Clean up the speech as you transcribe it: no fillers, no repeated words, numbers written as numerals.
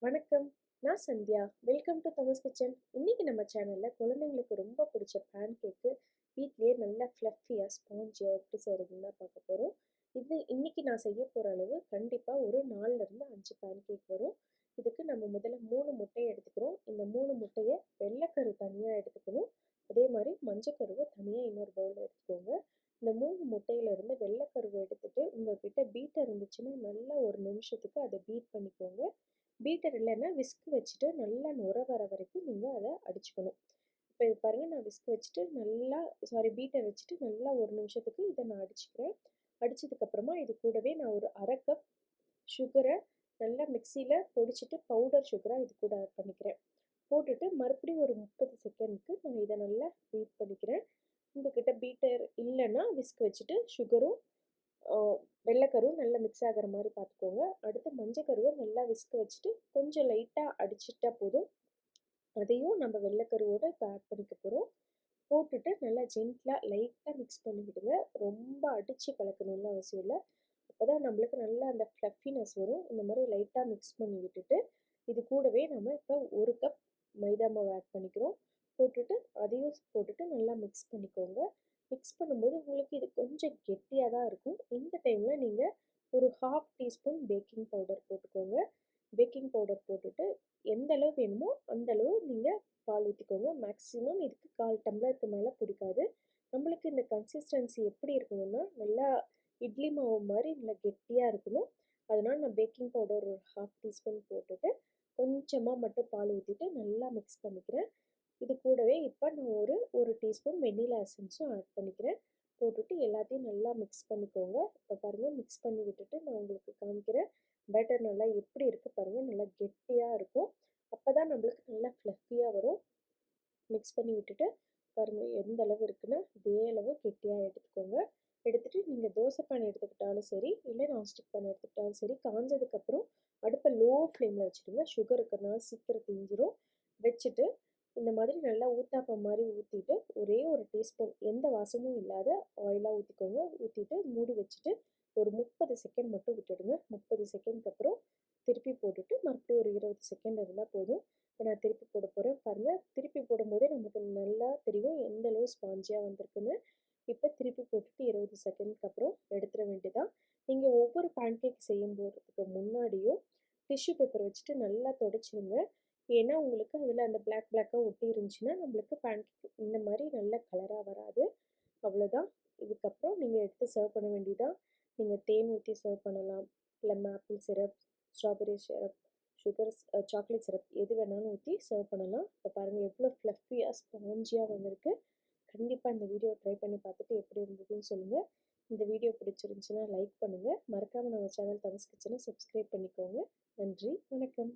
வணக்கம். நான் Sandhya. Welcome to Thamas kitchen. இன்னைக்கு நம்ம சேனல்ல குழந்தைங்களுக்கு ரொம்ப பிடிச்ச பேன் கேக்கு வீட்லயே நல்லா ஃப்ளஃபியா, ஸ்பாஞ்சியா எப்படி செய்றதுன்னு தான் பார்க்க போறோம். இது இன்னைக்கு நான் செய்ய போற அளவு கண்டிப்பா ஒரு 4ல இருந்து 5 பேன் கேக் வரும். இதுக்கு நம்ம முதல்ல 3 முட்டைய எடுத்துக்கிறோம். இந்த 3 முட்டைய வெள்ளைக்கரு தனியா எடுத்துக்கணும். அதே மாதிரி மஞ்சக்கருவை தனியா இன்னொரு பவுல்ல எடுத்துக்கோங்க. இந்த 3 முட்டையில இருந்து வெள்ளைக்கருவை எடுத்துட்டு உங்ககிட்ட பீட்டர் இருந்துச்சுன்னா நல்லா ஒரு நிமிஷத்துக்கு அதை பீட் பண்ணிக்கோங்க. பீட்டர் இல்லைன்னா விஸ்க் வச்சுட்டு நல்லா நுர வர வரைக்கும் நீங்கள் அதை அடிச்சுக்கணும். இப்போ இது பாருங்கள், நான் விஸ்க் வச்சுட்டு நல்லா பீட்டர் வச்சுட்டு நல்லா ஒரு நிமிஷத்துக்கு இதை நான் அடிச்சுக்கிறேன். அடித்ததுக்கப்புறமா இது கூடவே நான் ஒரு அரை கப் சுகரை நல்லா மிக்சியில் பொடிச்சிட்டு பவுடர் சுகராக இது கூட ஆட் பண்ணிக்கிறேன். போட்டுட்டு மறுபடியும் ஒரு 30 செகண்டுக்கு நான் இதை நல்லா பீட் பண்ணிக்கிறேன். உங்ககிட்ட பீட்டர் இல்லைன்னா விஸ்க் வச்சுட்டு சுகரும் வெள்ளைக்கருவும் நல்லா மிக்ஸ் ஆகிற மாதிரி பார்த்துக்கோங்க. அடுத்து மஞ்சக்கருவை நல்லா விஸ்க் வச்சுட்டு கொஞ்சம் லைட்டாக அடிச்சிட்டா போதும். அதையும் நம்ம வெள்ளைக்கருவோட இப்போ ஆட் பண்ணிக்க போகிறோம். போட்டுட்டு நல்லா ஜென்ட்லாக லைட்டாக மிக்ஸ் பண்ணி விடுங்க. ரொம்ப அடித்து கலக்கணும்னு அவசியம் இல்லை. அப்போ தான் நம்மளுக்கு நல்லா அந்த ஃப்ளஃபினஸ் வரும். இந்த மாதிரி லைட்டாக மிக்ஸ் பண்ணி விட்டுட்டு இது கூடவே நம்ம இப்போ 1 கப் மைதா மாவு ஆட் பண்ணிக்கிறோம். போட்டுட்டு அதையும் போட்டுட்டு நல்லா மிக்ஸ் பண்ணிக்கோங்க. மிக்ஸ் பண்ணும்போது உங்களுக்கு இது கொஞ்சம் கெட்டியாக தான் இருக்கும். இந்த டைமில் நீங்கள் ஒரு 1/2 டீஸ்பூன் பேக்கிங் பவுடர் போட்டுக்கோங்க. பேக்கிங் பவுடர் போட்டுட்டு எந்த அளவு வேணுமோ அந்த அளவு நீங்கள் பால் ஊற்றிக்கோங்க. மேக்ஸிமம் இதுக்கு 1/4 டம்ளருக்கு மேலே பிடிக்காது. நம்மளுக்கு இந்த கன்சிஸ்டன்சி எப்படி இருக்கணும்னா நல்லா இட்லி மாவு மாதிரி நல்லா கெட்டியாக இருக்கணும். அதனால் நான் பேக்கிங் பவுடர் ஒரு 1/2 டீஸ்பூன் போட்டுட்டு கொஞ்சமாக மட்டும் பால் ஊற்றிட்டு நல்லா மிக்ஸ் பண்ணிக்கிறேன். இது கூடவே இப்போ நான் ஒரு டீஸ்பூன் வெண்ணிலா எசன்ஸும் ஆட் பண்ணிக்கிறேன். போட்டுட்டு எல்லாத்தையும் நல்லா மிக்ஸ் பண்ணிக்கோங்க. இப்போ பாருங்கள், மிக்ஸ் பண்ணி விட்டுட்டு நான் உங்களுக்கு காமிக்கிறேன். பேட்டர் நல்லா எப்படி இருக்குது பாருங்கள், நல்லா கெட்டியாக இருக்கும். அப்போ தான் நம்மளுக்கு நல்லா ஃப்ளஃபியாக வரும். மிக்ஸ் பண்ணி விட்டுட்டு பாருங்கள் எந்த அளவு இருக்குன்னா இதே அளவு கெட்டியாக எடுத்துக்கோங்க. எடுத்துகிட்டு நீங்கள் தோசை பேன் எடுத்துக்கிட்டாலும் சரி, இல்லை நான்ஸ்டிக் பேன் எடுத்துக்கிட்டாலும் சரி, காஞ்சதுக்கப்புறம் அடுப்பை லோ ஃப்ளேமில் வச்சுடுங்க. சுகர் இருக்கிறனால சீக்கிரம் தீஞ்சிரும். வச்சுட்டு இந்த மாதிரி நல்லா ஊத்தாப்பம் மாதிரி ஊற்றிட்டு ஒரே ஒரு டீஸ்பூன் எந்த வாசமும் இல்லாத ஆயிலாக ஊற்றிக்கோங்க. ஊற்றிட்டு மூடி வச்சுட்டு ஒரு 30 செகண்ட் மட்டும் விட்டுடுங்க. 30 செகண்ட்க்கு அப்புறம் திருப்பி போட்டுட்டு மறுபடியும் ஒரு 20 செகண்ட் இருந்தால் போதும். இப்போ நான் திருப்பி போட போகிறேன். பாருங்கள், திருப்பி போடும்போதே நமக்கு நல்லா தெரியும் எந்த அளவு ஸ்பாஞ்சியாக வந்திருக்குன்னு. இப்போ திருப்பி போட்டுட்டு 20 செகண்ட்க்கு அப்புறம் எடுத்துட வேண்டியதான். நீங்கள் ஒவ்வொரு பேன்கேக் செய்யும் போகிறதுக்கு முன்னாடியும் டிஷ்யூ பேப்பர் வச்சுட்டு நல்லா தொடச்சிடுங்க. ஏன்னா உங்களுக்கு அதில் அந்த பிளாக்காக ஒட்டி இருந்துச்சுன்னா நம்மளுக்கு பேன்கேக் இந்த மாதிரி நல்ல கலராக வராது. அவ்வளோதான். இதுக்கப்புறம் நீங்கள் எடுத்து சர்வ் பண்ண வேண்டியதான். நீங்கள் தேன் ஊற்றி சர்வ் பண்ணலாம், இல்லை maple syrup, strawberry syrup, sugar chocolate syrup எது வேணாலும் ஊற்றி சர்வ் பண்ணலாம். இப்போ பாருங்கள் எவ்வளோ ஃப்ளஃபியாக ஸ்பாஞ்சியாக வந்திருக்கு. கண்டிப்பாக இந்த வீடியோ ட்ரை பண்ணி பார்த்துட்டு எப்படி இருந்ததுன்னு சொல்லுங்கள். இந்த வீடியோ பிடிச்சிருந்துச்சுன்னா லைக் பண்ணுங்கள். மறக்காமல் நம்ம சேனல் தமஸ் கிச்சனை சப்ஸ்கிரைப் பண்ணிக்கோங்க. நன்றி, வணக்கம்.